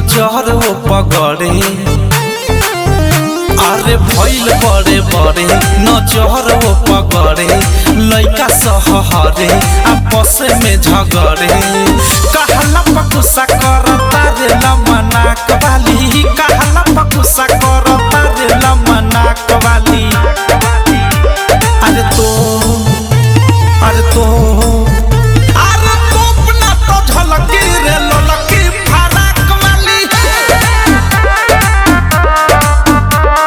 नजर वो पगड़े। अरे भइल बड़े बड़े नजर वो पगड़े, लइका सहरे आपस में झगड़े। कहला पकुसा करता रे लमना कवाली, कहला पकुसा करता रे लमना कवाली। अरे तो अरे तो अरे तो अपना तो झलकी रे ललकी फराक वाली।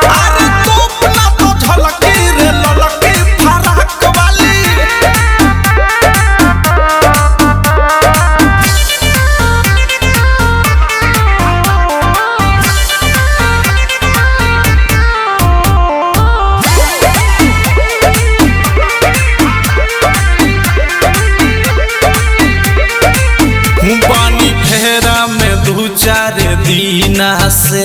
अरे तो अपना तो झलकी रे ललकी फराक वाली। दू चार दीना से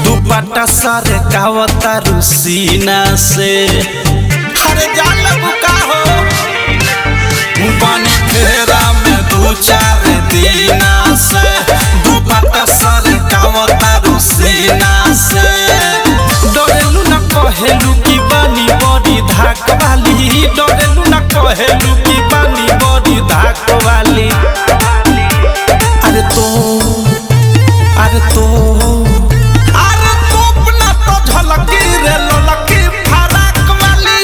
दुपट्टा सर कावता रुसीना से। अरे जान बुका हो पानी फेरा में दू चार दीना से दुपट्टा सर कावता रुसीना से। डरेलू न कहेलू की बानी बड़ी धाक वाली, डरेलू न कहेलू की बानी बड़ी धाक वाली। अरे तो अरे तो अरे तो अपना तो झलकी रे ललकी फराक वाली।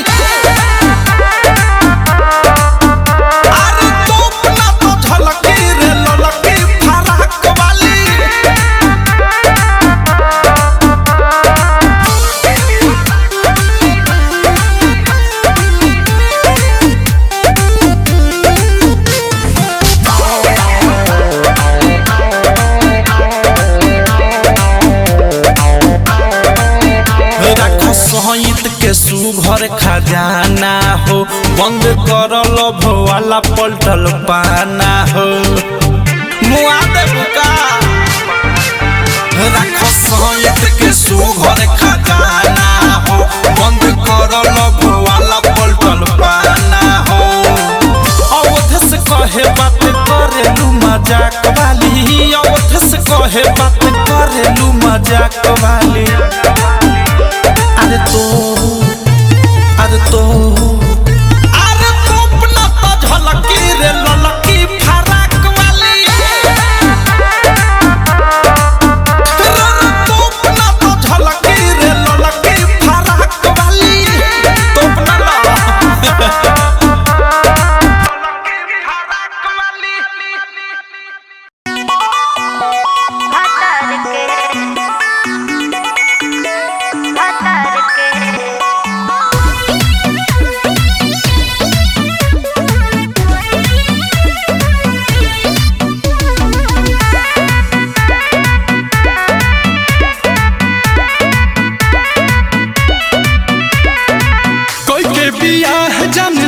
अरे तो अपना तो झलकी रे ललकी फराक वाली। सहित के सुघर खजाना हो, बंद कर लभ वाला पलटल पाना हो। मुआ देबुका रख सहित के सुघर खजाना हो, बंद कर लभ वाला पलटल पाना हो। अवध से कहे बात करेलू मजाक वाली, अवध से कहे बात करेलू मजाक वाली। अरे तो अरे तो अरे तो अपना तो झलकी रे ललकी फराक वाली। तो अपना तो झलकी रे ललकी फराक वाली। तो अपना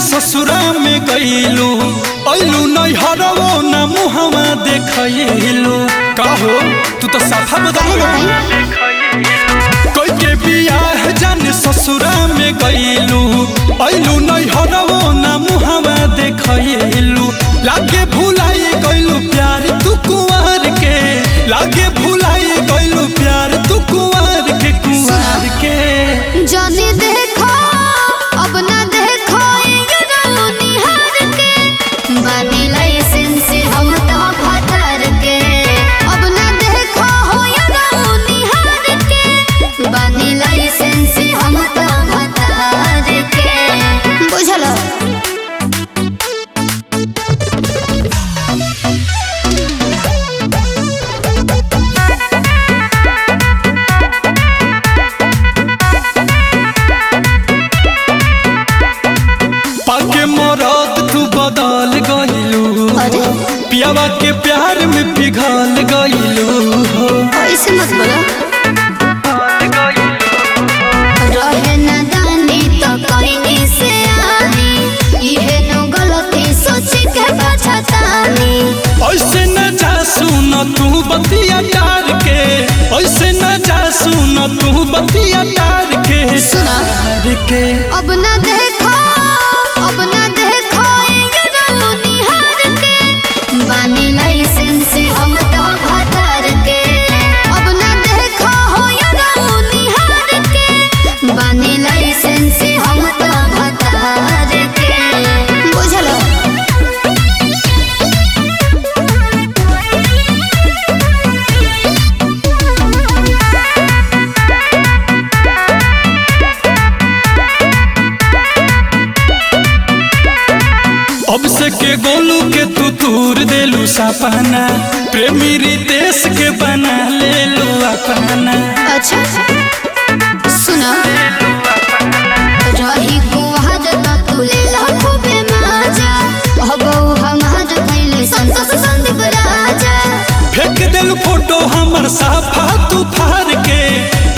ससुरा में गईलू ऐलू नैहरवो न मुहवा देखैलू। कहो तू तो साफा बदल कोई के बियाह जाने ससुरा में गईलू ऐलू नैहरवो न मुहवा देखैलू। लागे भुलाई गईलू प्यार तू कुंवर के, लागे भुलाई गईलू प्यार तू कुंवर के कुंवर के। जाने देखो अब ना देखो बानी लाइसेंस हम तो भतर के। अब ना देखो हो या निहार के, बानी लाइसेंस हम तो भतर के। बुझलो पाके मरद तू बदल गईलू, पियावा के प्यार में पिघल गईलू। ऐसे मत बोलो, रहे न दानी तो कहीं से आनी, ये नो गलती सोच के पछतानी। ऐसे न जा सुन तू बतिया डार के, ऐसे न जा सुन तू बतिया डार के। सुना के अब न देखो अब न देखो निहार के, बानी लाइसेंस हम तो भतर के। तूर देलू सपना प्रेमी रितेश के बना ले लू अपना। अच्छा सुना रही गुहाज त तुले लाखो बे माजा हबो हमाज पहले संतोष संदीप राजा। फेंक देलू फोटो हमर साफा तू फार के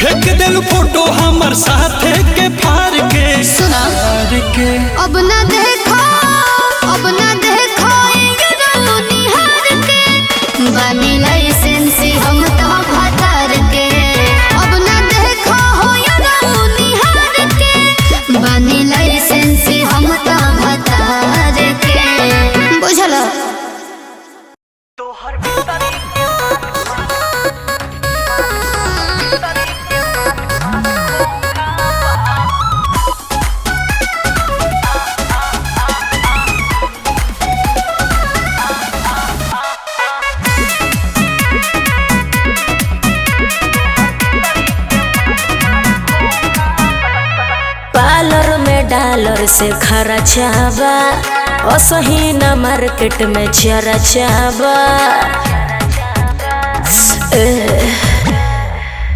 फेंक देलू फोटो हमर साथे के फार के। सुना के अब ना देखो निहार के बनी लाइसेंस हम तो भतार के। अब ना देखो हो निहार के बनी लाइसेंस हम तो भतार के। बुझल डॉलर से खर्चाबा असही न मार्केट में चर्चाबा।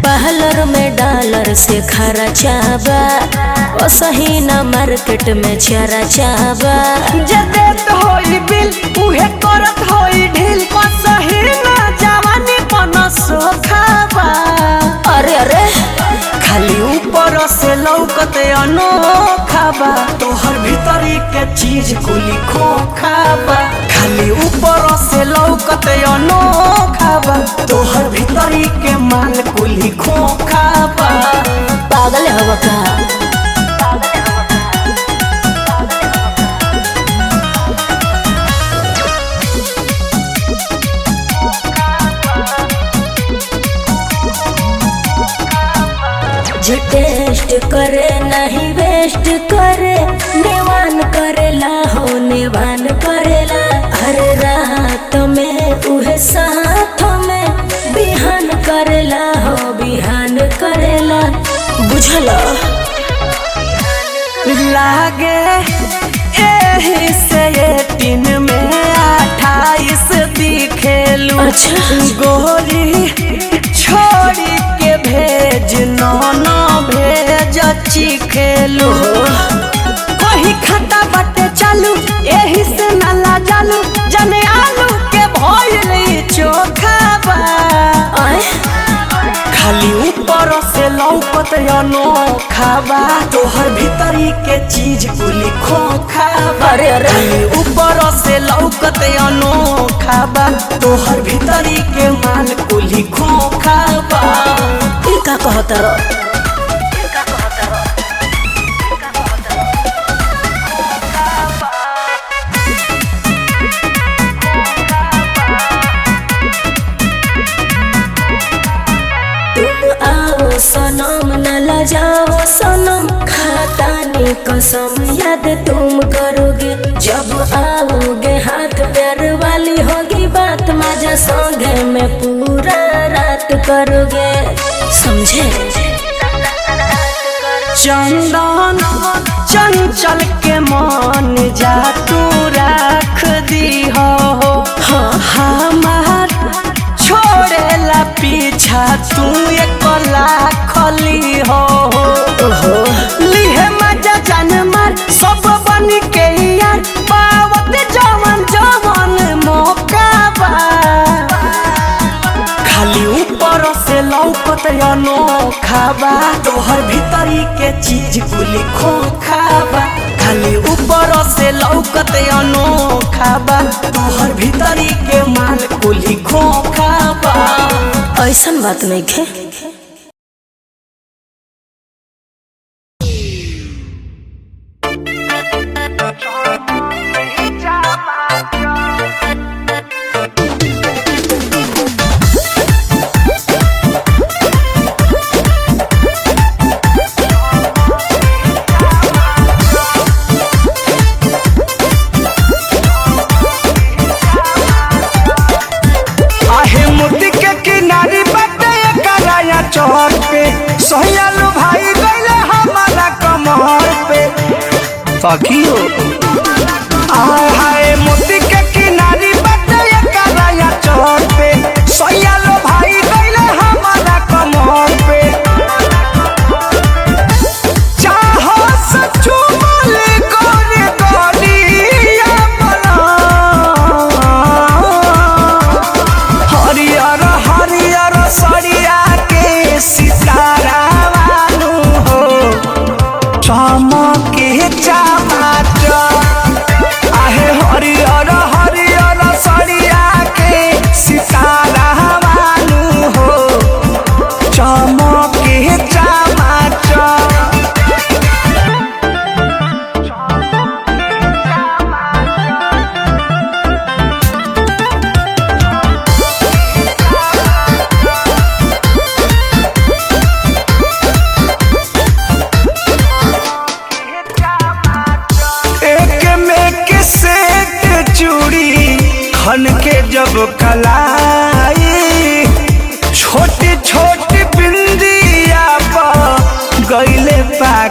पार्लर में डॉलर से खर्चाबा असही न मार्केट में चर्चाबा। जदे तो होई बिल उहे करत होई ढील कसही ना जवानी पन सोखाबा। अरे अरे खाली ऊपर से लौकते अनोखाबा तोहर भीतरी के चीज कुली खोखाबा। खाली ऊपर से लौकते अनोखाबा तोहर भीतरी के माल कुली खोखाबा। पागल हवा का टेस्ट करे नहीं वेस्ट करे नेवान करेला हो नेवान करेला। हर रात में उहे साथ में बिहान करेला हो बिहान करेला। बुझल लागे एही से ये दिन में 28 दिखेलू। अच्छा गोरी छोड़ी के भेज न भेज चिखेलू। कहीं खाता बटे चालू एही से नाला जालू जने आलू के भइल चोखाबा। खाली ऊपर से लौकत अनोखाबा तोहर भीतरी के चीज कुली खोखाबा। अरे अरे खाली ऊपर से लौकत अनोखाबा तोहर भीतरी के माल कुली खोखाबा। का कहता रो सनम न लजाओ सनम खातानी कसम याद तुम करोगे जब आओगे हाथ प्यार वाली होगी बात मजा संगे में पूरा रात करोगे समझे। चंदन चंचल के मन जा तू रख दी हो हमार छोड़ेला पीछा तू एक लाखली हो। लिहे मजा जान मार सब बन के यार पावत जवन जवन मौका बा। खाली ऊपर से लौकत अनोखाबा तोहर भीतरी के चीज कुली खोखाबा। खाली ऊपर से लौकत अनोखाबा तोहर भीतरी के माल कुली खोखाबा। ऐसन बात नहीं है। चौर पे सोहयालू भाई गईले हमारा कमर पे सखियो हाय मोती के किनारी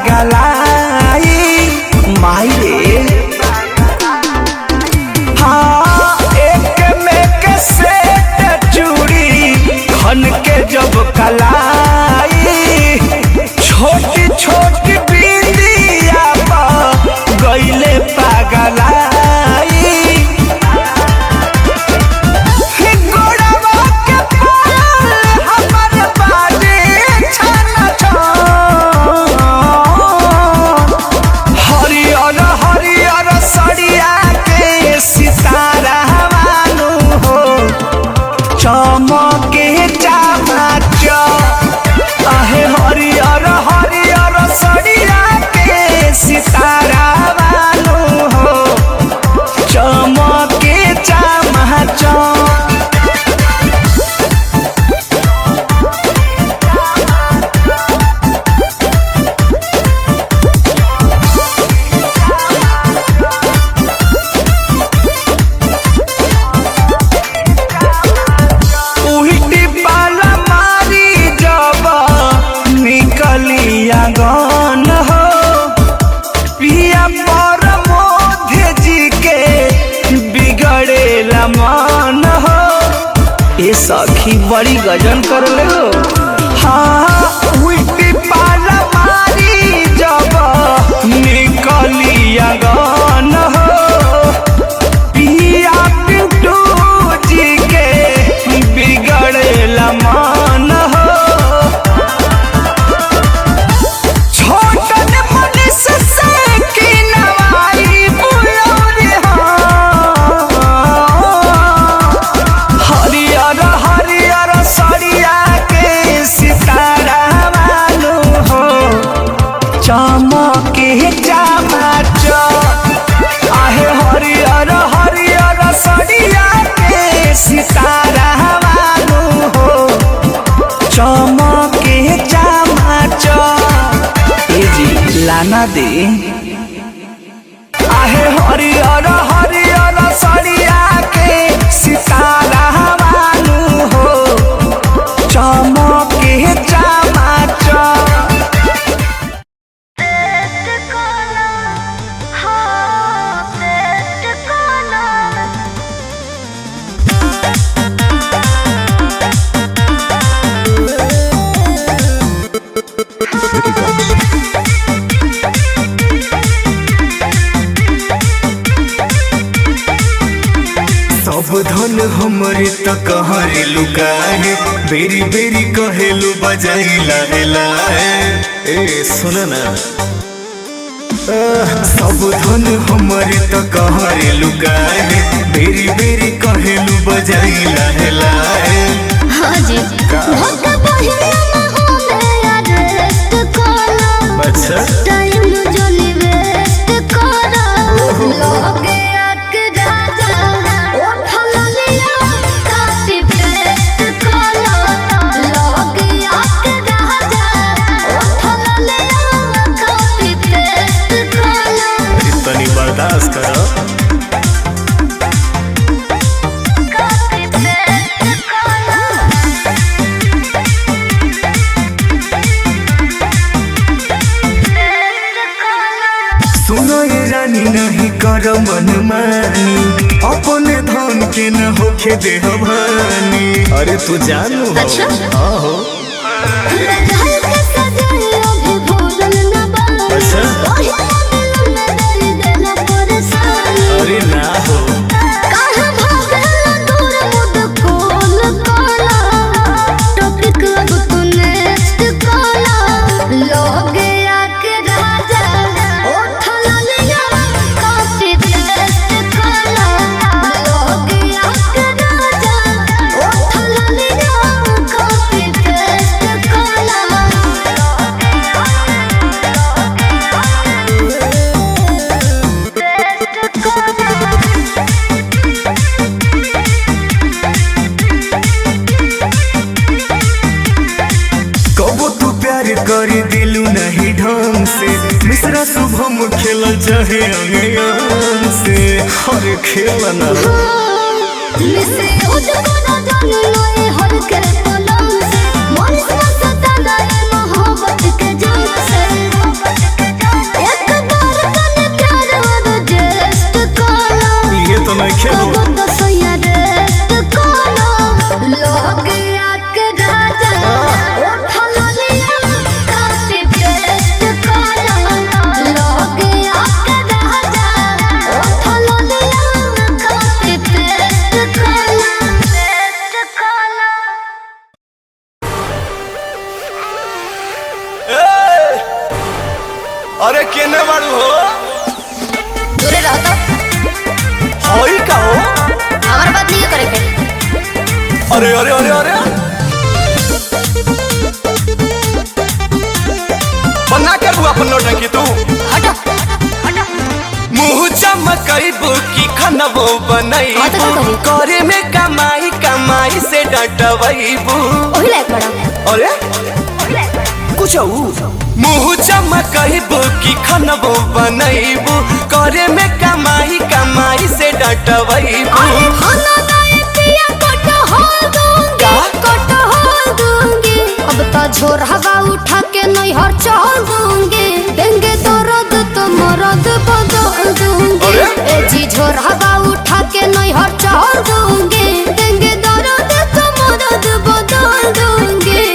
पागलाई माई रे। हाँ एक में के सेट चूड़ी खन के जब कलाई, छोटी छोटी बिंदिया पर गईले पागलाई। गोड़वा के पाल हमर बाजे छाना छान, हरियर हरियर सड़िया के सितारा मानू हो, चमके चमाच आहे हरियर हरियर सड़िया के सितारा मानू हो, चमके चमाच। उहिटी पाला मारी जब निकलिया गन हो, पिया पर मोधे जी के बिगड़ेला मन हो। ये सखी बड़ी गजन कर ले हो। हाँ उहिटी पाला मारी जब निकलिया गन हो, पिया पिंटू जी के बिगड़ेला मन हो। छोटन मनीष से की नवाई बुलौरी हो, हरियर हरियर सड़िया के सितारा मानू हो, चमके चमाच आहे हरियर हरियर सड़िया के सितारा मानू हो, चमके चमाच। ए जी लाना दे आहे हरियर हरियर सड़िया के सितारा मानू हो, चमके चमाच। सब धन हमरे त कहरे लुकाए, बेरी बेरी कहेलु बजाई लाहे लाहे। ए सुन ना, सब धन हमरे त कहरे लुकाए, बेरी बेरी कहेलु बजाई लाहे लाहे। हाँ जी धोखा पहिला ना होवे अरेस्ट करो, अच्छा टाइम जो वेस्ट करो, लोगे आके राजा उठल लिया काफी पेस्ट करो, लोगे आके राजा उठल लिया काफी पेस्ट करो, इतनी बर्दाश्त करो। काफी पेस्ट करो। सुनो ये रानी नहीं कर मनमानी, अपने धन के न होखे देह भानी। अरे तू जानू हो। अच्छा? आहो रजाई के सजाए अभी भूलल न बा, अच्छा ओही दिल में दर्द देला परेशानी। अरे ना हो, कहाँ भागेला दूर मुझ कॉल काला, टॉपिक अब तू नेक्स्ट काला, लोगे आके राजा उठल लिया काफी पेस्ट काला, लोगे आके राजा उठल लिया काफी पेस्ट काला। कबो तू प्यार कर दिलू नहीं ढंग से, मिश्रा शुभम खेल चाहे अंग से। अरे खेल ना मिसे उजको ना जान लोए हर के पलंग से, मन से सताना है मोहब्बत के जान से। अरे केने बाड़ू हो? दूरे रहो तो। होई का हो? हमारा बात नहीं करे के। अरे अरे अरे अरे बना के तू अपन नौटंकी तू हटो हटो। मुँह चमकइबू की खनबो बनइबू हाँ तो क्या करी? करे में कमाई कमाई से डटवइबू ओही लायक बड़ा। अरे कुछ मुँह चमकइबू की खनबो बनइबू करे में कमाई कमाई से डटवइबू अरे खाना दाए पिया कटहल दूंगी, कटहल दूंगी। अब तो झोर हवा उठा के नहीं हर चल दूंगी। देंगे दर्द तो मर्द बदल दूंगी। अरे? ए जी झोर हवा उठा के नहीं हर चल दूंगी। देंगे दर्द तो मर्द बदल दूंगी।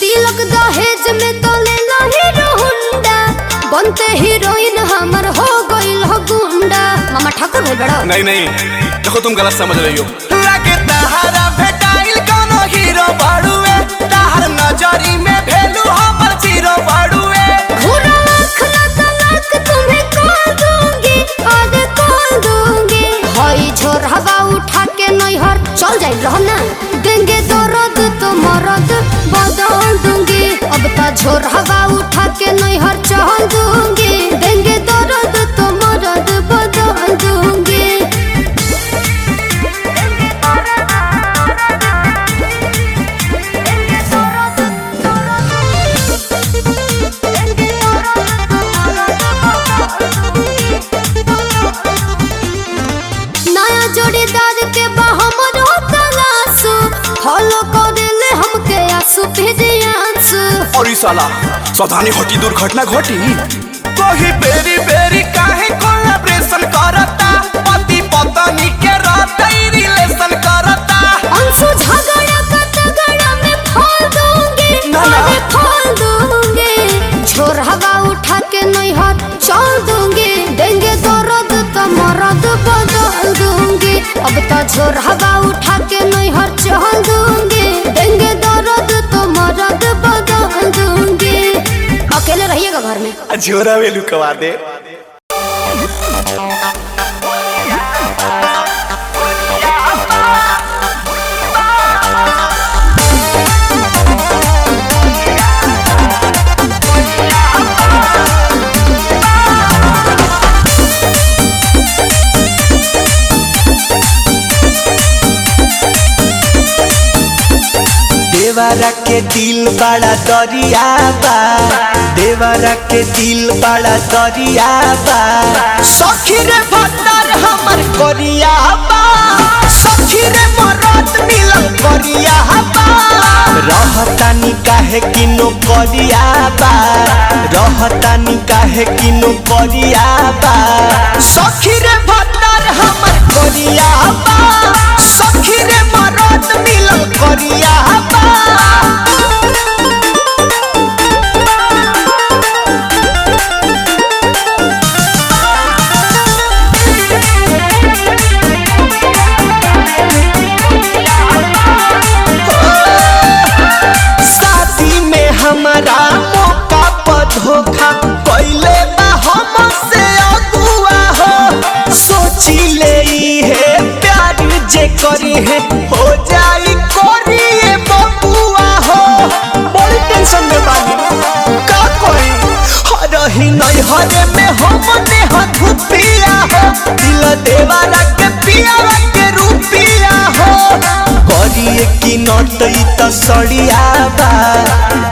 तिलक दहेज में तो लेला हीरो हुंडा। बनते हीरोइन हमर हो गइल हो गुंडा। मामा ठाकुर भाई बड़ा। नहीं नहीं देखो तुम गलत समझ रही हो। लगे तहारा भेटाइल कोनो हीरो बाड़ुए तहार नजरी में भेलू हमर जीरो बाड़ुए घूरा लाख लाख तुम्हें कॉल दूंगी, आगे कॉल दूंगी। हई झोर हवा उठा के नहीं हर चल जाइल रहो ना। देंगे दर्द तो मर्द बदल दूंगी। अब तो झोर हवा उठा के नहीं हर चल दूंगी। देंगे दर्द तो मर्द बदल दूंगी। नया जोड़ीदार के बहमर तलाशू। फॉलो करेले हमके आंसू भेजियांसू। और ई साला सावधानी घटी दुर्घटना घटी कोही बेरी बेरी काहे कोलैबोरेशन करता पति पत्नी के रहते रिलेशन करता अंशु झगड़ा का तगड़ा में फोड़ दूंगी, ना, ना। अरे फोड़ दूंगी। झोर हवा उठा के नहीं हाथ चल दूंगी। देंगे दर्द तो मर्द बदल दूंगी। अब तो झोर हवा उठा के नहीं हाथ चल दूंगी। देंगे दर्द तो मर्द बदल दूंगी। अकेले रहिएगा घर में। झोरा में लुकवा दे देवरा के दिल बड़ा दरिया बा देवरा के दिल बड़ा दरिया बा सखी रे भत्तर हमर करिया बा सखी रे मरद मिलन करिया बा रहतानी काहे किनो करिया बा रहतानी काहे किनो करिया बा सखी रे भत्तर हमर करिया बा सखी रे मरद मिलन करिया बा शादी में हमारा मौका पर धोखा कैले बा हमसे अगुआ हो सोची ले है प्यार जे करी है हो जाई करिए बबुआ हो बड़ी टेंशन में बानी का कोई हरही नहीं हरे में हमने हथुपिया हो दिल देवारा के पिया के रूपिया हो करिए कि नटई त सड़िया बा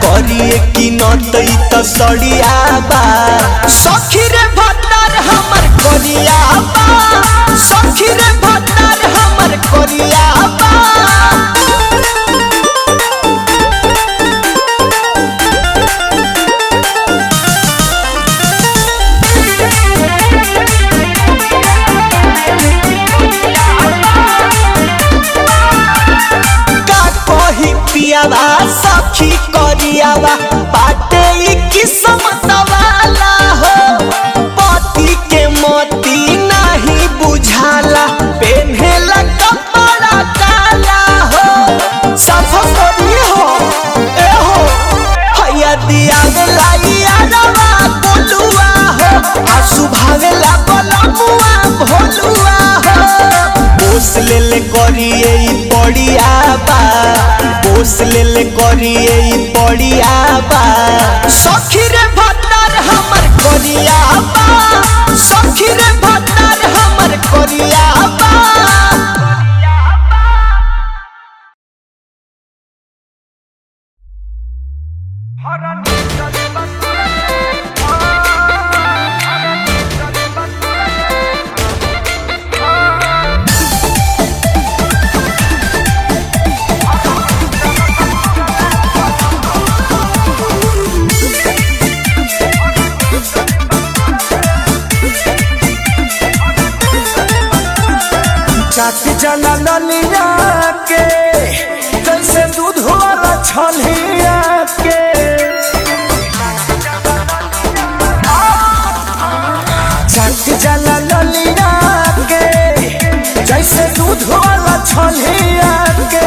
करिए कि नटई त सड़िया बा सखी रे भत्तर हमर करिया बा सखी रे भत्तर हमर करिया बा का कही पियावा सखी करियावा बाटे ई किस्मत वाला हो दिया यारवा गोलुआ हो आंसू भावेला बलमुआ भोलुआ हो बोस ले करिए पड़िया बा बोस ले करिए पड़िया बा सखी रे भतार हमर करिया बा सखी रे भतार हमर करिया बा चाट जला ललिया के जैसे दूध वाला छलिया के चाट जला ललिया के जैसे दूध वाला छलिया के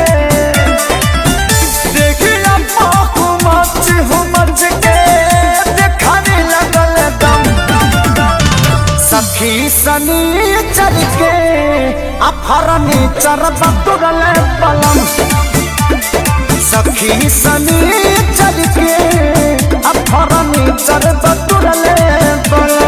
देखिया पाकू मच के देखाने लगल दम सखी सनी चल के अफरनी चरबा तुरले पलम सखी सनी चल के अफरनी चरबा तुरले पलम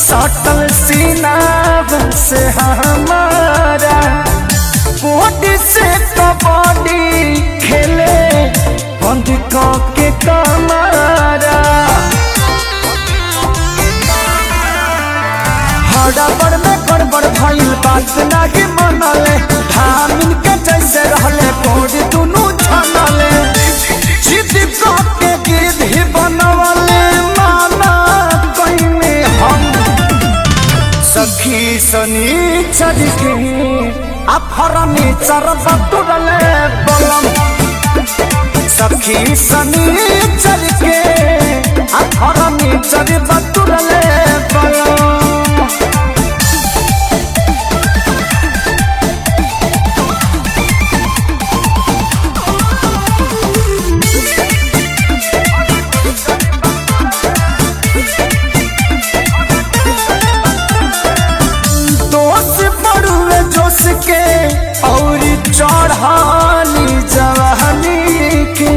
सटल सीना से हमारा बॉडी से कबड्डी खेले बंद के कमारा हड़बड़ में गड़बड़ भइल बात नहीं मनले धामिन के जैसे रहले कोड दुनू छनले जिद के गिद्ध बनवले माना कइने हम सखी सनी चल के अफरनी चरबा तुरले बलम सखी सनी चल के अफरनी चरबा तुरले बलम के और चढ़ानी जवानी के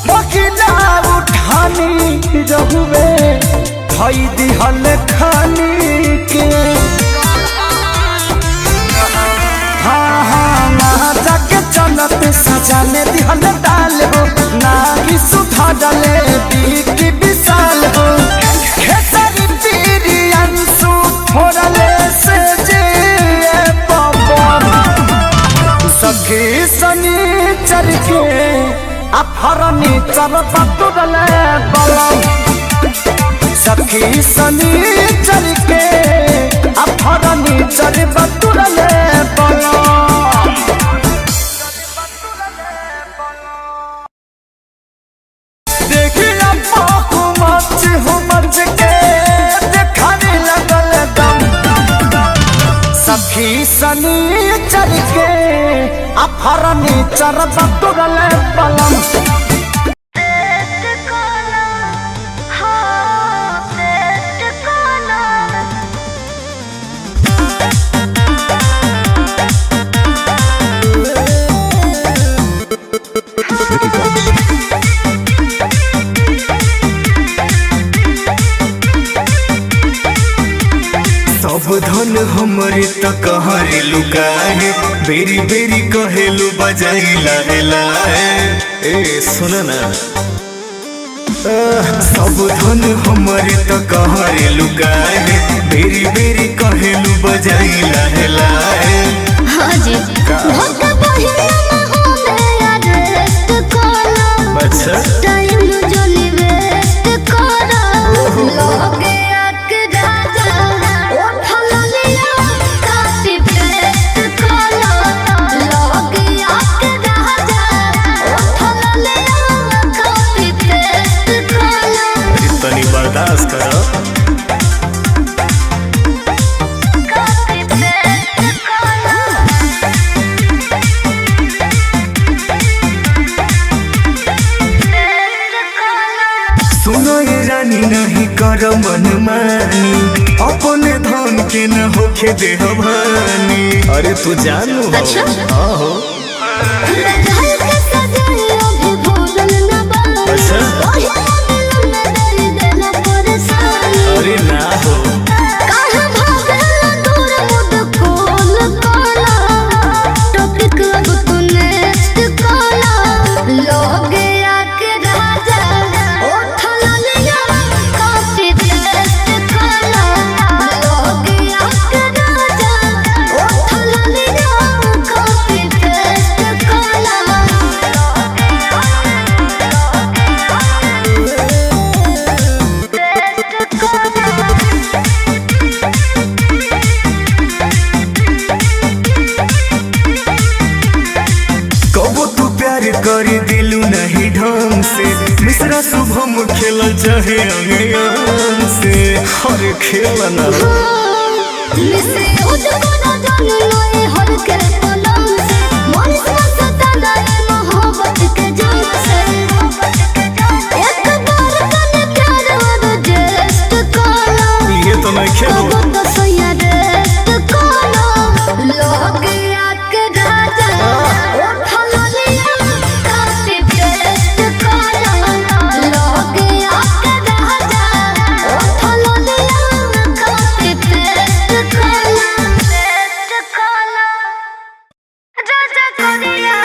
बकिला उठानी रहुए धई दिहल खानी के हाँ हाँ ना जाके चलत सजाने दिहल डाल हो ना ही सुधा डाले बीकी विशाल हो खेसारी पीरी अंशु थोड़ले से सखी सनी चल के अफरनी चरबा तुरले बलम सखी सनी चल के अफरनी चरबा तुरले बलम देखिया पाकू मच के देखाने लगल दम सखी सनी चल के अफरनी चरबा तुरले बलम सब धन हमरे त कहरे लुकाए बेरी बेरी कहेलु बजाई लाहे लाहे ए सुन ना सब धन हमरे त कहरे लुकाए बेरी बेरी कहेलु बजाई लाहे लाहे हाँ जी भोग पहिला महोदय रेस्ट करो अच्छा टाइम जोली वेस्ट करो लोगे आके राजा उठल लिया काटी पेस्ट करो लोगे आके कर मन मानी अपने धन के न होखे देह भानी। अरे तू जानू हो अच्छा? आहो रजाई के सजाई अभी भूलल न बानी। अच्छा? ओहे दिल में दर्द न परेशानी। अरे ना हो कहाँ भागेला दूर मुझ खोल काला। टॉपिक अब तू नेक्स्ट काला। लोगे आके राजा उठल लिया काफी टेस्ट काला। लोगे आके राजा उठल लिया काफी टेस्ट काला। कबो तू प्यार कर दिलू नहीं ढंग से मिश्रा शुभम खेल चाहे अंग से। अरे खेल ना मिसे उजको ना जाने लोए हर के पलंग से। मन से सताना है मोहब्बत के जान से। एक बार तने प्यार और जेस्ट काला। ये तो मैं खेलूं अब तो सैया रेस्ट काला। लोगे आके राजा उठल लिया काफी टेस्ट काला। लोगे आके राजा उठल लिया काफी टेस्ट काला। टेस्ट काला। राजा कोरिया